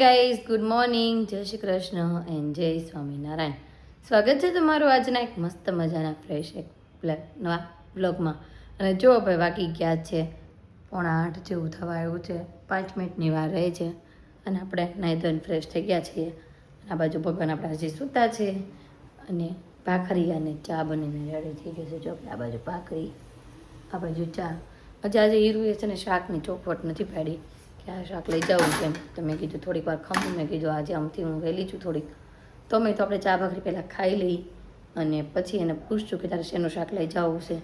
Guys, good morning, જય Shri Krishna and જય સ્વામિનારાયણ. સ્વાગત છે તમારું આજના એક મસ્ત મજાના ફ્રેશ એક નવા બ્લોગમાં. અને જો ભાઈ વાગી ગયા છે 7:45 જેવું થવા આવ્યું છે, 5 મિનિટની વાર રહે છે અને આપણે નાહી ધોઈને ફ્રેશ થઈ ગયા છીએ. આ બાજુ ભગવાન આપણા હજી સૂતા છે અને ભાખરી અને ચા બનીને રેડી થઈ ગઈ છે. જો આપણે આ બાજુ ભાખરી, આ બાજુ ચા. હજી આજે હીરુએ છે ને શાકની ચોખવટ નથી પાડી કે આ શાક લઈ જવું કેમ. તો મેં કીધું થોડીક વાર ખમું. મેં કીધું આજે આમથી હું વહેલી છું થોડીક, તો મેં તો આપણે ચા ભાખરી પહેલાં ખાઈ લઈ અને પછી એને પૂછશું કે તારે શેનું શાક લઈ જવું છે.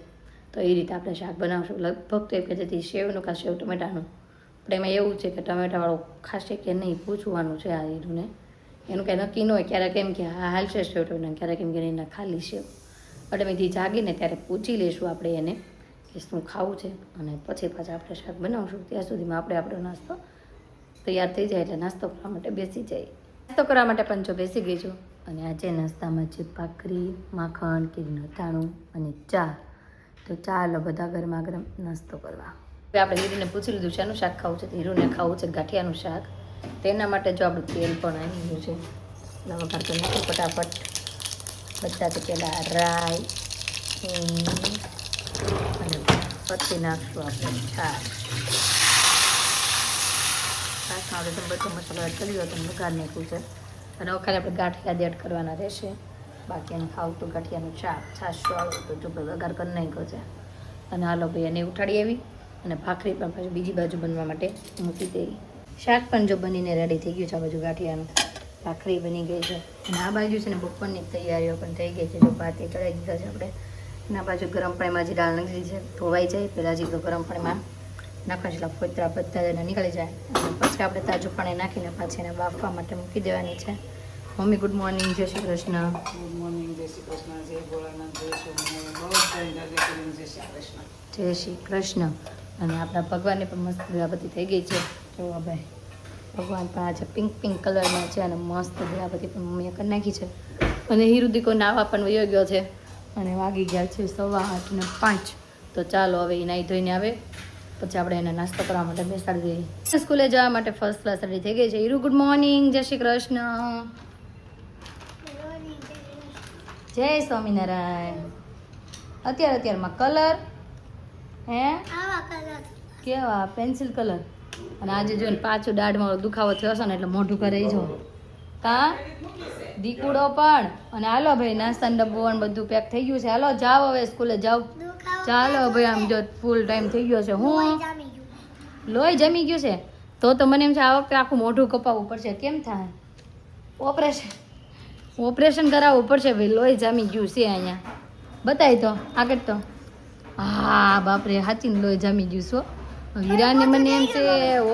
તો એ રીતે આપણે શાક બનાવશું. લગભગ તો એ કહેતી હતી સેવનું કાં સેવ ટમેટાનું. પણ એમાં એવું છે કે ટમેટાવાળું ખાશે કે નહીં પૂછવાનું છે આ હીરુને. એનું કંઈ નક્કી ન હોય. ક્યારેક એમ કે હા હાલશે સેવ ટમેટા, ક્યારેક એમ કે એના ખાલી સેવ. ઓટોમેટિક જાગીને ત્યારે પૂછી લઈશું આપણે એને કે શું ખાવું છે અને પછી પાછા આપણે શાક બનાવશું. ત્યાં સુધીમાં આપણે આપણો નાસ્તો તૈયાર થઈ જાય એટલે નાસ્તો કરવા માટે બેસી જાય. નાસ્તો કરવા માટે પણ જો બેસી ગઈ છું. અને આજે નાસ્તામાં છે ભાખરી, માખણ, કેરીનું અથાણું અને ચા. તો ચાલો બધા ગરમા ગરમ નાસ્તો કરવા. હવે આપણે હીરુને પૂછી લીધું શેનું શાક ખાવું છે. હીરુને ખાવું છે ગાંઠિયાનું શાક. તેના માટે જો આપણું તેલ પણ આવી ગયું છે. વઘાર કરી નાખું ફટાફટ. બધાથી પહેલાં રાઈ અને પછી નાખશું આપણે છાશ. છાશમાં આપણે બધો મસાલો એડ કરી દો તો વઘાર નાખ્યું છે. અને વખતે આપણે ગાંઠિયા એડ કરવાના રહેશે. બાકી એને ખાવું તો ગાંઠિયાનું શાક છાશવાળું તો જો વઘાર કરી નાખ્યો છે. અને હાલો ભાઈ એને ઉઠાડી આવી અને ભાખરી પણ પાછું બીજી બાજુ બનવા માટે મૂકી દઈ. શાક પણ જો બનીને રેડી થઈ ગયું છે. આ બાજુ ગાંઠિયાનું, ભાખરી બની ગઈ છે અને આ બાજુ છે ને બપોરની તૈયારીઓ પણ થઈ ગઈ છે. જો ભાતે ચડાવી દીધા છે આપણે. અને આ બાજુ ગરમ પાણીમાં જે દાળ નાખી દીધી છે ધોવાઈ જાય પહેલાં જ તો ગરમ પાણીમાં નાખવા જેટલા ફોતરા બધા એને નીકળી જાય. અને પછી આપણે તાજું પાણી નાખીને પાછી એને બાફવા માટે મૂકી દેવાની છે. મમ્મી ગુડ મોર્નિંગ, જય શ્રી કૃષ્ણ. ગુડ મોર્નિંગ, જય શ્રી કૃષ્ણ, જય ભોળાનાથ, જય સ્વામિનારાયણ, જય શ્રી કૃષ્ણ. જય શ્રી કૃષ્ણ. અને આપણા ભગવાનની પણ મસ્ત દીવાબત્તી થઈ ગઈ છે. જોવા ભાઈ ભગવાન પણ આજે પિંક પિંક કલરમાં છે અને મસ્ત દીવાબત્તી પણ મમ્મીએ કરી નાખી છે. અને હીરુ દીકો નાવા પણ વયો ગયો છે અને વાગી ગયા છે 8:15. તો ચાલો હવે એ નાહી ધોઈને આવે પછી આપણે એને નાસ્તો કરવા માટે બેસાડી દઈએ. સ્કૂલે જવા માટે ફર્સ્ટ ક્લાસ રેડી થઈ ગઈ છે. હીરુ ગુડ મોર્નિંગ, જય શ્રી કૃષ્ણ. જય સ્વામિનારાયણ. અત્યારમાં કલર હે કેવા પેન્સિલ કલર. અને આજે જોઈને પાછું દાઢમાં દુખાવો થયો છે ને એટલે મોઢું કરે જો કા દીકુડો પણ. અને હાલો ભાઈ નાસ્તાનો ડબ્બો અને બધું પેક થઈ ગયું છે. હાલો જાઓ હવે સ્કૂલે જાઓ. ચાલો ભાઈ આમ જો ફૂલ ટાઈમ થઈ ગયો છે. હું લોહી જમી ગયું છે તો મને એમ છે આ વખતે આખું મોઢું કપાવવું પડશે. કેમ થાય? ઓપરેશન કરાવવું પડશે ભાઈ. લોહી જામી ગયું છે અહીંયા. બતાવી તો આગળ તો. હા બાપરે સાચીને લોહી જામી ગયું છો. હીરાને મને એમ છે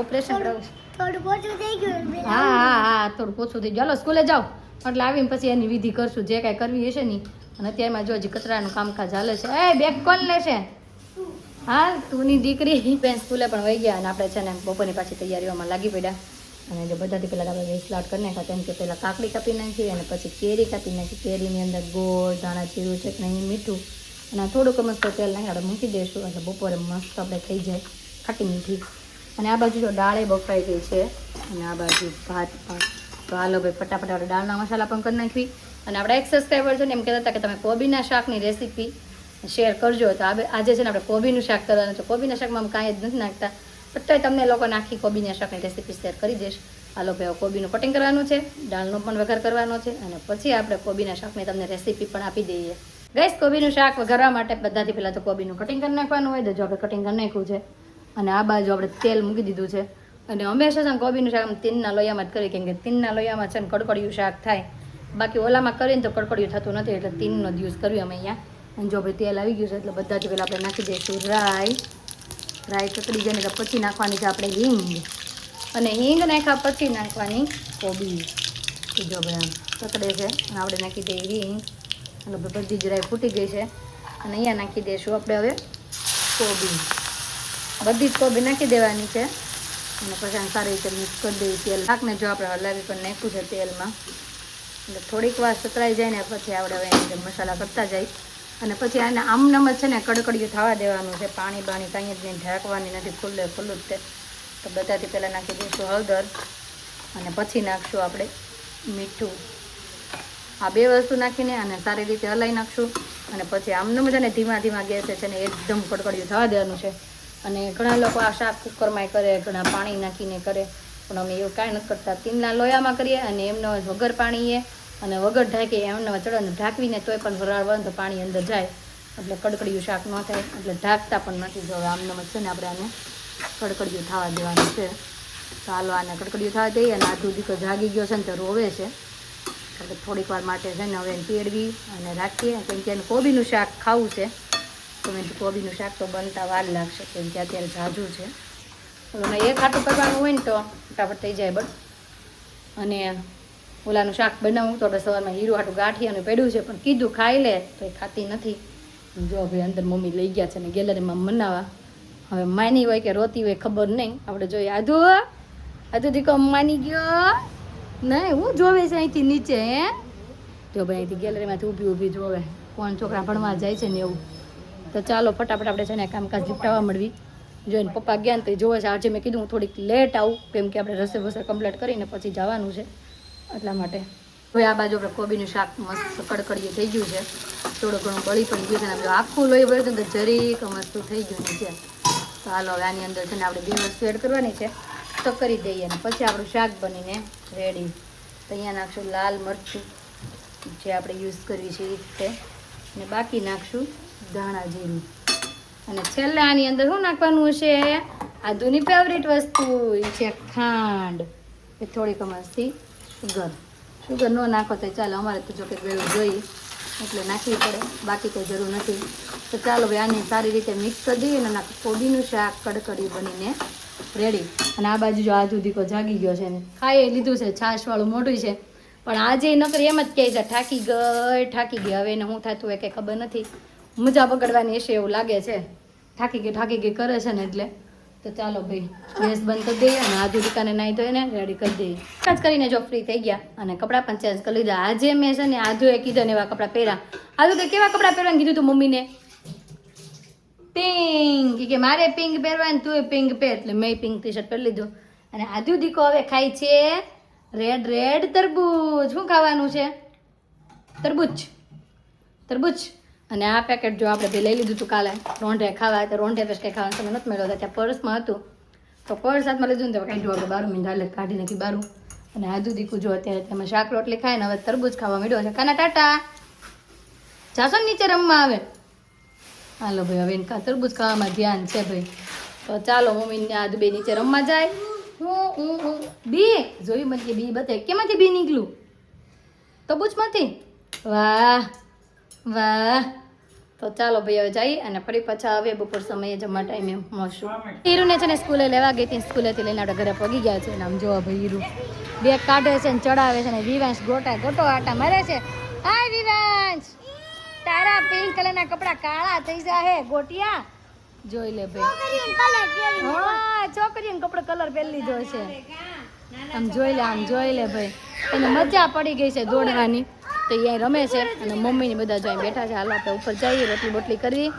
ઓપરેશન કરાવવું. થોડું ઓછું થઈ ગયું. હા થોડું ઓછું થઈ ગયું. હાલો સ્કૂલે જાઓ એટલે આવીને પછી એની વિધિ કરશું જે કાંઈ કરવી હશે ને. અને અત્યારમાં જો હજી કચરાનું કામકાજ હાલે છે. એ બેગ કોણ લેશે? હા તુંની દીકરી. બેન સ્કૂલે પણ વહી ગયા અને આપણે છે ને બપોરની પાછી તૈયારીઓમાં લાગી પડ્યા. અને જો બધાથી પહેલાં આપણે વેસ્ટ લાટ કરી નાખ્યા. કેમ કે પહેલાં કાકડી કાપી નાખી અને પછી કેરી કાપી નાખી. કેરીની અંદર ગોળ, ધાણા, જીરું છે કે નહીં મીઠું અને થોડુંક મસ્ત તેલ નાખી આપણે મૂકી દઈશું. એટલે બપોરે મસ્ત આપણે થઈ જાય ખાટી મીઠી. અને આ બાજુ જો દાળે બફાઈ ગઈ છે અને આ બાજુ ભાત પણ. તો હાલો ભાઈ ફટાફટ આપણે દાળના મસાલા પણ કરી નાખવી. અને આપણા એક સબસ્ક્રાઈબર છે ને એમ કહેતા હતા કે તમે કોબીના શાકની રેસીપી શેર કરજો. તો આજે છે ને આપણે કોબીનું શાક કરવાનું છે. કોબીના શાકમાં કાંઈ જ નથી નાખતા પણ તોય તમને લોકો નાખી કોબીના શાકની રેસીપી શેર કરી દઈશ. હાલો ભાઈ કોબીનું કટિંગ કરવાનું છે, દાળનો પણ વઘાર કરવાનો છે અને પછી આપણે કોબીના શાકની તમને રેસીપી પણ આપી દઈએ. ગઈસ કોબીનું શાક વઘારવા માટે બધાથી પહેલાં તો કોબીનું કટિંગ કરી નાખવાનું હોય. તો જો આપણે કટિંગ કરી નાખ્યું છે અને આ બાજુ આપણે તેલ મૂકી દીધું છે. અને હંમેશા છે ને કોબીનું શાક તીનના લોયામાં જ કરીએ કેમ કે તીનના લોયામાં છે ને કડકડિયું શાક થાય. બાકી ઓલામાં કરીને તો કડકડિયું થતું નથી એટલે તીનનો જ યુઝ કર્યું અમે અહીંયા. અને જો ભાઈ તેલ આવી ગયું છે એટલે બધાથી પહેલાં આપણે નાખી દઈશું રાઈ. રાઈ કકડી જાય ને તો પછી નાખવાની છે આપણે હિંગ. અને હિંગ નાખ્યા પછી નાખવાની કોબી. જો ભાઈ આમ કકડે છે અને આપણે નાખી દઈએ હિંગ. અને બધી જ રાઈ ફૂટી ગઈ છે અને અહીંયા નાખી દઈશું આપણે હવે કોબી. બધી જ કોબી નાખી દેવાની છે અને પછી આમ સારી રીતે મિક્સ કરી દઈએ. તેલ શાકને જો આપણે હલાવી પણ નાખ્યું છે તેલમાં એટલે થોડીક વાર સતરાઈ જાય ને પછી આપણે હવે એની મસાલા કરતા જાય. અને પછી આને આમનામ જ છે ને કડકડિયું થવા દેવાનું છે. પાણી કાંઈ જ નહીં ઢાંકવાની નથી. ખુલ્લું જ તે. તો બધાથી પહેલાં નાખી દઈશું હળદર અને પછી નાખશું આપણે મીઠું. આ બે વસ્તુ નાખીને અને સારી રીતે હલાવી નાખશું અને પછી આમને મજાને ધીમા ધીમા ગેસે છે ને એકદમ કડકડિયું થવા દેવાનું છે. અને ઘણા લોકો આ શાક કુકરમાં કરે, ઘણા પાણી નાખીને કરે, પણ અમે એવું કાંઈ નથી કરતા. તીનના લોયામાં કરીએ અને એમને વગર પાણીએ અને વગર ઢાંકીએ એમને ચડવાનું ઢાંકવીને તોય પણ વરાળ તો પાણી અંદર જાય એટલે કડકડિયું શાક ન થાય, એટલે ઢાંકતા પણ નથી. જો હવે આમને છે ને આપણે આને કડકડિયું થવા દેવાનું છે. તો હાલો આને કડકડિયું થવા દઈએ. અને આધું દીકો જાગી ગયો છે ને તો રોવે છે, એટલે થોડીક વાર માટે છે ને હવે એને તેડવી અને રાખીએ, કેમ કે એને કોબીનું શાક ખાવું છે. તો મેં કોબીનું શાક તો બનતા વાર લાગશે કેમ કે અત્યારે ઝાઝું છે. અને એક હાટું કરવાનું હોય ને તો ફટાફટ થઈ જાય બસ. અને ઓલાનું શાક બનાવું તો આપણે સવારમાં હીરું હાટું ગાંઠિયાનું પડ્યું છે, પણ કીધું ખાઈ લે તો એ ખાતી નથી. જો ભાઈ અંદર મમ્મી લઈ ગયા છે ને ગેલેરીમાં મનાવા. હવે માની હોય કે રોતી હોય ખબર નહીં, આપણે જોઈએ. આધુ દીકો માની ગયો નહીં, હું જોવે છે અહીંથી નીચે. જો ભાઈ અહીંથી ગેલેરીમાંથી ઊભી જોવે કોણ છોકરા ભણવા જાય છે ને એવું. તો ચાલો ફટાફટ આપણે છે ને કામકાજ નિપટાવવા મળવી. જોઈને પપ્પા ગયા ને તો જોવે છે. આજે મેં કીધું હું થોડીક લેટ આવું કેમ કે આપણે રસોઈ વસોઈ કમ્પ્લીટ કરીને પછી જવાનું છે, એટલા માટે. હવે આ બાજુ આપણે કોબીનું શાક મસ્ત કડકડીએ થઈ ગયું છે, થોડું ઘણું બળી પણ ગયું છે ને આખું લોહી બળ્યું તો જરીક મસ્ત થઈ ગયું નીચે. તો હાલો હવે આની અંદર છે ને આપણે બે વસ્તુ એડ કરવાની છે તો કરી દઈએ અને પછી આપણું શાક બનીને રેડી. તો અહીંયા નાખશું લાલ મરચું જે આપણે યુઝ કરવી છે એ રીતે, અને બાકી નાખશું ધાણા જીરું. અને છેલ્લે આની અંદર શું નાખવાનું છે? આધુની ફેવરિટ વસ્તુ એ છે ખાંડ, એ થોડીક મસ્તી શુગર ન નાખો તો ચાલો, અમારે તો જો કે ગળું જોઈએ એટલે નાખવી પડે, બાકી કોઈ જરૂર નથી. તો ચાલો ભાઈ આને સારી રીતે મિક્સ કરી દઈએ અને કોબીનું શાક કડકડી બનીને રેડી. અને આ બાજુ જો આધુ દીકો જાગી ગયો છે ને ખાઈ લીધું છે, છાશવાળું મોઢું છે, પણ આજે નકરી એમ જ કહે છે થાકી ગઈ. હવે એને શું થતું હોય કંઈ ખબર નથી, મજા બગડવાની હશે એવું લાગે છે. થાકી ગઈ કરે છે ને એટલે. તો ચાલો ભાઈ ગેસ બંધ કરી દઈએ અને આધુ દીકાને નાહી ધોઈને રેડી કરી દઈએ. જ કરીને જો ફ્રી થઈ ગયા અને કપડાં પણ ચેન્જ કરી લીધા. આજે મેં છે ને આધુએ કીધું ને એવા કપડાં પહેર્યા. આધુ કે કેવા કપડાં પહેરવાનું કીધું તું મમ્મીને? પિંક, કે મારે પિંક પહેરવા ને તું પિંક પહેર, એટલે મેં પિંક ટી શર્ટ પહેરી લીધું. અને આધુ દીકો હવે ખાય છે રેડ તરબૂચ. શું ખાવાનું છે? તરબૂચ. અને આ પેકેટ જો આપણે બે લઈ લીધું હતું કાલે રોંઢે ખાવા, તો રોંઢે પછી કંઈ ખાવાનું સમય નથી મળ્યો, ત્યાં પર્સમાં હતું તો પર્સ હાથમાં લીધું ને તો કાંઈ આપણે બારું મીંડ હાલે કાઢી નાખી બારું. અને આધુ દીકું જો અત્યારે તેમાં શાક રોટલી ખાય ને હવે તરબૂચ ખાવા માંડ્યો છે. કાના ટાટા જાશો ને નીચે રમવા આવે. હાલો ભાઈ હવે એને તરબૂચ ખાવામાં ધ્યાન છે ભાઈ. તો ચાલો મમ્મીને આધુ બે નીચે રમવા જાય. હું બી જોઈ મને બી બતાવી કેમાંથી બી નીકળ્યું? તરબૂચમાંથી. વાહ. તો ચાલો ભાઈ હવે જઈ અને ફરી પાછા આવે બપોર સમયે જમવા ટાઈમે મળશું. હીરુને છે ને સ્કૂલે લેવા ગઈ હતી, સ્કૂલેથી લઈને આપણે ઘરે પગી ગયા છે. આમ જોવા ભાઈ હીરુ બેગ કાઢે છે ને ચડાવે છે ને વિવાંશ ગોટો આટા મારે છે. હાય વિવાંશ, તારા પિંક કલરના કપડા કાળા થઈ જાય ગોટિયા. જોઈ લે ભાઈ, હા છોકરીઓને કપડો કલર પહેરી લીધો છે. આમ જોઈ લે ભાઈ, એને મજા પડી ગઈ છે દોડવાની. તો અહીંયા રમે છે અને મમ્મીને બધા જો અહીં બેઠા છે. હાલો આપણે ઉપર જઈએ, રોટલી બોટલી કરવી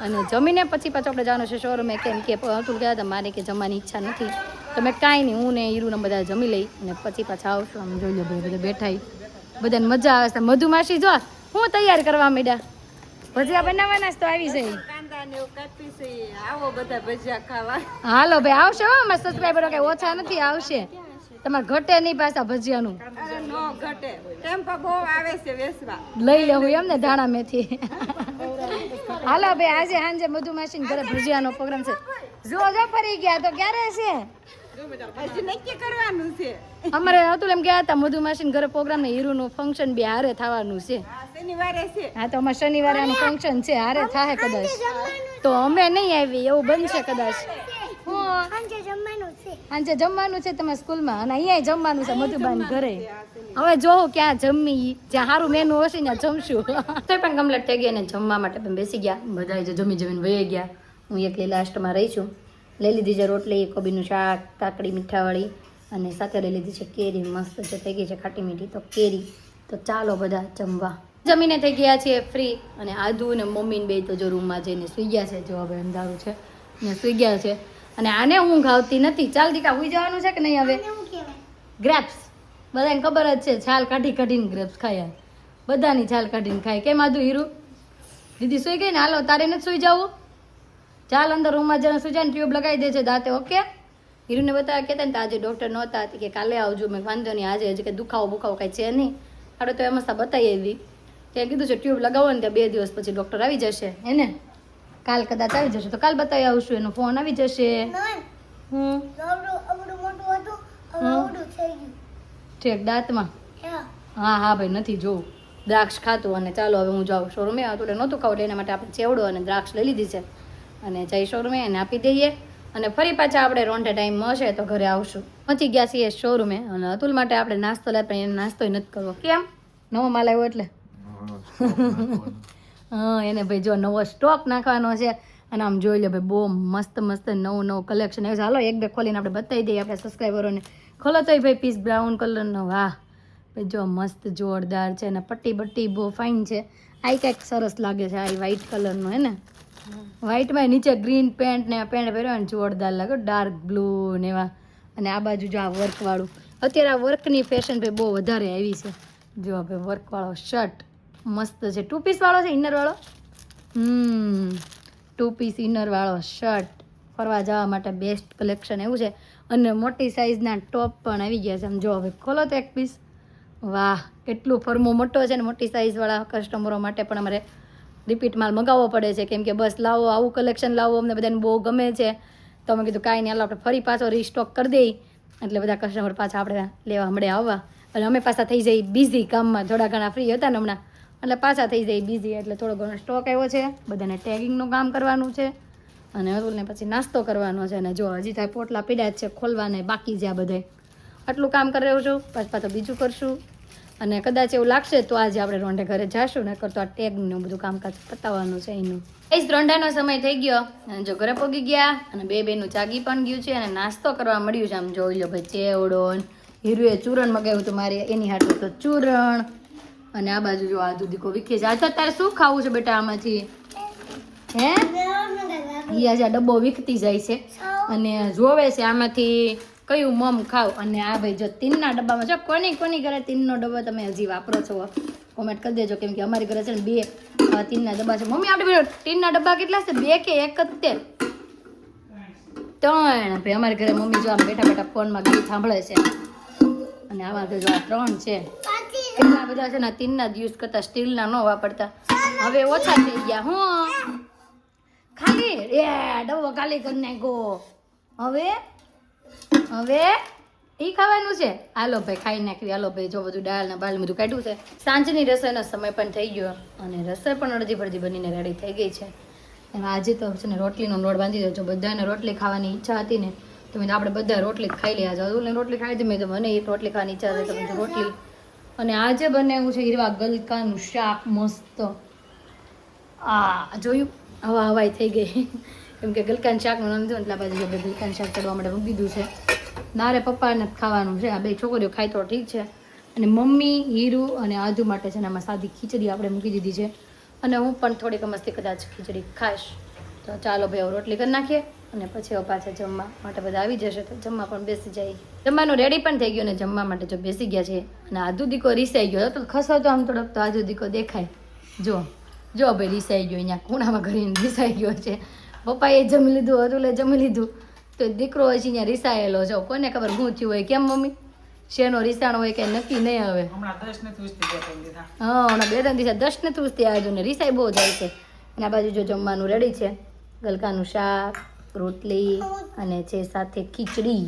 અને જમીને પછી પાછું આપણે જવાનું છે શોરૂમે. કેમ કે હતું ગયા હતા મારે કે જમવાની ઈચ્છા નથી, તો મેં કાંઈ નહીં, હું ને હીરુને બધા જમી લઈ અને પછી પાછા આવશું. આમ જોઈ લો ભાઈ બધા બેઠા, બધાને મજા આવે છે. મધુમાસી જો હું તૈયાર કરવા માંડ્યા, ભજીયા બનાવવાના જ તો આવી જાય. હાલો ભાઈ આવશે હો, અમારા સબસ્ક્રાઈબરો કઈ ઓછા નથી, આવશે. તમારે ઘટે નહીં પાછા ભજીયાનું. લઈ લેવું એમ ને ધાણા મેથી. હાલો ભાઈ આજે સાંજે મધુમાસી ઘરે ભજીયાનો પ્રોગ્રામ છે. જો ફરી ગયા તો ક્યારે છે? અમારે હતું એમ ગયા હતા મધુમાસી ઘરે પ્રોગ્રામ ને હીરુનું ફંક્શન બે હારે થવાનું છે. હા તો અમારે શનિવારે આનું ફંક્શન છે, હારે થાય કદાચ. તો અમે નહીં આવી એવું બનશે કદાચ. આજે જમવાનું છે તમારા સ્કૂલમાં અને અહીંયા જમવાનું છે મધુબાન ઘરે. હવે જોઉં ક્યાં જમી, જ્યાં સારું મેનુ હશે ત્યાં જમશું. તો પણ કમ્પ્લીટ થઈ ગયા ને જમવા માટે પણ બેસી ગયા. બધા જો જમીને વહી ગયા. હું એકલી લાસ્ટમાં રહી છું. લઈ લીધી છે રોટલી, કોબીનું શાક, કાકડી મીઠાવાળી અને સાથે લઈ લીધી છે કેરી. મસ્ત જે થઈ ગઈ છે ખાટી મીઠી તો કેરી. તો ચાલો બધા જમવા. જમીને થઈ ગયા છીએ ફ્રી અને આધુ ને મમ્મી બે તો જો રૂમમાં જઈને સુઈ ગયા છે. જો હવે અંધારું છે ને સુઈ ગયા છે અને આને ઊંઘ આવતી નથી. ચાલ દીકા સુઈ જવાનું છે કે નહીં? હવે ગ્રેપ્સ બધાને ખબર જ છે, છાલ કાઢી કાઢીને ગ્રેપ્સ ખાય, બધાની છાલ કાઢીને ખાય. કેમ આદુ હીરુ દીદી સુઈ ગઈ ને? હાલો તારે નથી સુઈ જવું, ચાલ અંદર રૂમમાં જઈને સુઈ જાય ને ટ્યુબ લગાવી દે છે દાંતે. ઓકે હીરુને બતાવ્યા કહેતા ને તો આજે ડૉક્ટર નહોતા કે કાલે આવજો. મેં વાંધો નહીં, આજે હજી કે દુખાવો બુખાવો કાંઈ છે નહીં. આપણે તો એમ બતાવી આવી ત્યાં કીધું છે ટ્યુબ લગાવો ને ત્યાં 2 દિવસ પછી ડૉક્ટર આવી જશે એને. કાલ કદાચ આવી જશે તો કાલ બતાવી આવશું, એનો ફોન આવી જશે. ઠીક દાંતમાં? હા હા ભાઈ નથી જોવું, દ્રાક્ષ ખાતું. અને ચાલો હવે હું જાઉં શોરૂમે. આવતું એટલે નહોતું ખાવું એટલે એના માટે આપણે ચેવડો અને દ્રાક્ષ લઈ લીધી છે અને જઈ શોરૂમે એને આપી દઈએ. અને ફરી પાછા આપણે રોંઢે ટાઈમ મળશે તો ઘરે આવશું. પહોંચી ગયા છીએ શોરૂમે અને અતુલ માટે આપણે નાસ્તો લાવ્યા પણ એને નાસ્તો નથી કરવો. કેમ? નવો માલ આવ્યો એટલે હા એને ભાઈ જો નવો સ્ટોક નાખવાનો છે. અને આમ જોઈ લો ભાઈ બહુ મસ્ત મસ્ત નવું કલેક્શન આવ્યું છે. હાલો એક બે ખોલીને આપણે બતાવી દઈએ આપણે સબસ્ક્રાઈબરોને. ખોલો તોય ભાઈ પીસ બ્રાઉન કલરનો. વાહ ભાઈ જો મસ્ત જોરદાર છે અને પટ્ટી બટ્ટી બહુ ફાઇન છે. આ કંઈક સરસ લાગે છે. આ વ્હાઈટ કલરનો હે ને, વ્હાઈટમાં નીચે ગ્રીન પેન્ટ ને પેન્ટ પહેર્યો ને જોરદાર લાગે, ડાર્ક બ્લુ ને એવા. અને આ બાજુ જો આ વર્કવાળું, અત્યારે આ વર્કની ફેશન ભાઈ બહુ વધારે આવી છે. જો ભાઈ વર્કવાળો શર્ટ મસ્ત છે. 2 પીસ વાળો છે, ઇનરવાળો. 2 પીસ ઇનરવાળો શર્ટ ફરવા જવા માટે બેસ્ટ કલેક્શન એવું છે. અને મોટી સાઇઝના ટોપ પણ આવી ગયા છે. આમ જો હવે ખોલો તો એક પીસ. વાહ કેટલું ફરમો મોટો છે ને. મોટી સાઇઝવાળા કસ્ટમરો માટે પણ અમારે રિપીટ માલ મગાવવો પડે છે કેમ કે બસ લાવો આવું કલેક્શન લાવો, અમને બધાને બહુ ગમે છે. તો અમે કીધું કાંઈ નહીં હાલો આપણે ફરી પાછો રીસ્ટોક કરી દઈએ એટલે બધા કસ્ટમર પાછા આપણે લેવા મળે આવવા. અને અમે પાછા થઈ જઈએ બિઝી કામમાં, થોડા ઘણા ફ્રી હતા ને હમણાં એટલે પાછા થઈ જાય બિઝી. એટલે થોડો ઘણો સ્ટોક આવ્યો છે, બધાને ટેગિંગનું કામ કરવાનું છે અને અતુલને પછી નાસ્તો કરવાનો છે. અને જો હજી થાય પોટલા પીડ્યા જ છે, ખોલવાને બાકી છે. આ બધાય આટલું કામ કરી રહ્યું છું, પાછા તો બીજું કરશું. અને કદાચ એવું લાગશે તો આજે આપણે રોંઢે ઘરે જાશું, ને કરતો આ ટેગનું બધું કામકાજ પતાવવાનું છે એનું. એ જ રોંઢાનો સમય થઈ ગયો અને જો ઘરે પહોંચી ગયા અને બેનું જાગી પણ ગયું છે અને નાસ્તો કરવા મળ્યું છે. આમ જોઈ લો ભાઈ ચેવડો, હીરુએ ચૂરણ મગાવ્યું હતું મારે એની હાટું તો ચૂરણ. અને આ બાજુ જો આદુ દીકો વિખે છે. આજે તારે શું ખાવું છે બેટા આમાંથી? હે ઈ આજે આ ડબ્બો વિખતી જાય છે અને જોવે છે આમાંથી કયું મમ ખાવ. અને આ ભાઈ જો તીનના ડબ્બામાં જો કોની ઘરે તીનનો ડબ્બો તમે હજી વાપરો છો કોમેન્ટ કરી દેજો કેમ કે અમારી ઘરે છે ને 2 તીનના ડબ્બા છે. મમ્મી આપણે તીનના ડબ્બા કેટલા છે? 2 કે 1 જ તે? 3. ભાઈ અમારી ઘરે મમ્મી જો આમ બેઠા બેઠા ફોનમાં ગીત સાંભળે છે. અને આવા તો જો આ 3 છે. કેટલા બધા છે ને તીનના જ યુઝ કરતા, સ્ટીલના ન વાપરતા. હવે ઓછા થઈ ગયા. હું ખાલી ડબ્બો ખાલી કરી નાખ્યો. હવે ઈ ખાવાનું છે. હાલો ભાઈ ખાઈ નાખવી. હાલો ભાઈ જો બધું દાળ ને બાળ બધું કાઢ્યું છે. સાંજની રસોઈનો સમય પણ થઈ ગયો અને રસોઈ પણ અડધી પડધી બનીને રેડી થઈ ગઈ છે. એમાં આજે તો છે ને રોટલીનો લોટ બાંધી દો. જો બધાને રોટલી ખાવાની ઈચ્છા હતી ને તો મેં આપણે બધા રોટલી ખાઈ લે. આજે અતુલને રોટલી ખાઈ હતી મેં તો મને એ રોટલી ખાવાની ઈચ્છા હતી તો મેં રોટલી. અને આજે બનાવ્યું છે હીરવા ગલકાનું શાક મસ્ત. આ જોયું હવાઈ થઈ ગઈ કેમ કે ગલકાનું શાકનું નામ થયું એટલે આ બાજુ ગલકાનું શાક ચડવા માટે મૂકી દીધું છે. નારે પપ્પાને જ ખાવાનું છે. આ 2 છોકરીઓ ખાય તો ઠીક છે. અને મમ્મી હીરુ અને આદુ માટે છે ને આમાં સાદી ખીચડી આપણે મૂકી દીધી છે. અને હું પણ થોડીક મસ્તી કદાચ ખીચડી ખાઈશ. તો ચાલો ભાઈ રોટલી કરી નાખીએ અને પછી પાછા જમવા માટે બધા આવી જશે તો જમવા પણ બેસી જાય. જમવાનું રેડી પણ થઈ ગયું અને જમવા માટે જો બેસી ગયા છે. અને આદુ દીકો રીસાઈ ગયો તો ખસો તો આમ થોડોક તો આદુ દીકો દેખાય. જો ભાઈ રીસાઈ ગયો, અહીંયા ખૂણામાં ઘરીને રીસાઈ ગયો છે. પપ્પાએ જમી લીધું, અતુલે જમી લીધું તો દીકરો હજી અહીંયા રીસાયેલો જો. કોને ખબર શું થયું હોય? કેમ મમ્મી શેનો રીસાણ હોય કે નક્કી નહીં હવે. હમણાં 10 ને 30 દીધા. હા હમણાં 2-3 દિવસ 10 ને 30 આજુ ને રીસાઈ બહુ જાય છે. અને આ બાજુ જો જમવાનું રેડી છે. ગલકાનું શાક, રોટલી અને છે સાથે ખીચડી.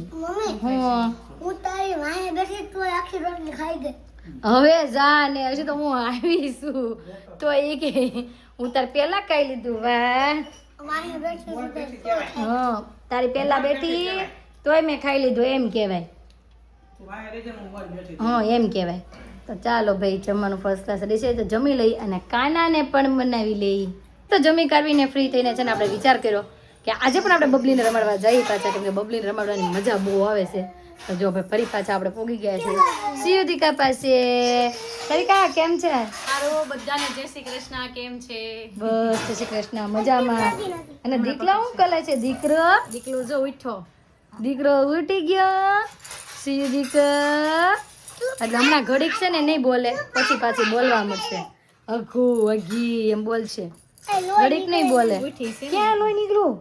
હવે જા ને હજી તો હું આવીશું તો એ કે હું તાર પેલા ખાઈ લીધું. વાહ હા તારી પેલા બેઠી તોય મેં ખાઈ લીધું એમ કહેવાય. હા એમ કહેવાય. તો ચાલો ભાઈ જમવાનું ફર્સ્ટ ક્લાસ રેડી છે તો જમી લઈ અને કાનાને પણ બનાવી લઈ. તો જમી કાઢવીને ફ્રી થઈને છે ને આપણે વિચાર કર્યો કે આજે પણ આપણે બબલીને રમાડવા જઈએ પાછા કેમ કે બબલીને રમાડવાની મજા બહુ આવે છે. તો જો ભાઈ ફરી પાછા આપણે પોગી ગયા છે સિયુદિકા પાસે. સરિકા કેમ છે? સારું. બધાને જય શ્રી કૃષ્ણ. કેમ છે? બસ જય શ્રી કૃષ્ણ મજામાં. અને દીકરો શું કરે છે? દીકરો દીકલો જો ઉઠો. દીકરો ઉઠી ગયો. સીયુજીક એટલે હમણાં ઘડીક છે ને નહીં બોલે, પછી પાછી બોલવા મળશે. અઘુ અઘી એમ બોલશે, ઘડીક નહીં બોલે. ઉઠી છે ક્યાં લોહી નીકળું?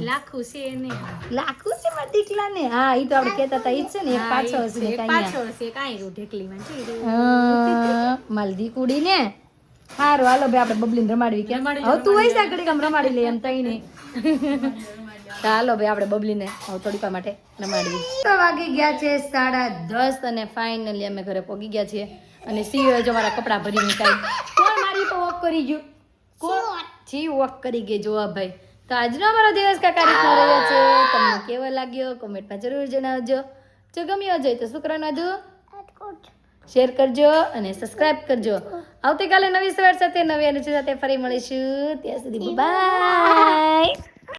લાખું છે ને લાખું છે મારા દીકલાને. હા ઈ તો આપણે કહેતા હતા ઈ જ છે ને, એક પાછો હશે ને એક અહીંયા. પાછળ છે કાંઈ ઢેકલીમાં છે મારી દીકુડી ને. સારું હાલો ભાઈ આપણે બબલીને રમાડવી કેમ? હવે તું વઈ જા ઘડીક આમ રમાડી લે એમ તઈ નહીં. ચાલો ભાઈ આપણે બબલીને હવે થોડીક વાર માટે રમાડવી. તો વાગી ગયા છે 10:30 અને ફાઇનલી અમે ઘરે પહોંચી ગયા છીએ. અને સીઓ જો મારા કપડાં ભરીને કાંઈ કોણ મારી પર વોક કરી ગયું? કોણ જી વોક કરી ગઈ જોવા ભાઈ. તો આજનો અમારો દિવસ કાકા રીતનો રહ્યો છે. તમને કેવો લાગ્યો કોમેન્ટમાં જરૂર જણાવજો. જો ગમ્યો હોય તો શું કરવાનું હતું? શેર કરજો અને સબસ્ક્રાઇબ કરજો. આવતીકાલે નવી સવાર સાથે નવી એનર્જી સાથે ફરી મળીશું. ત્યાં સુધી બાય.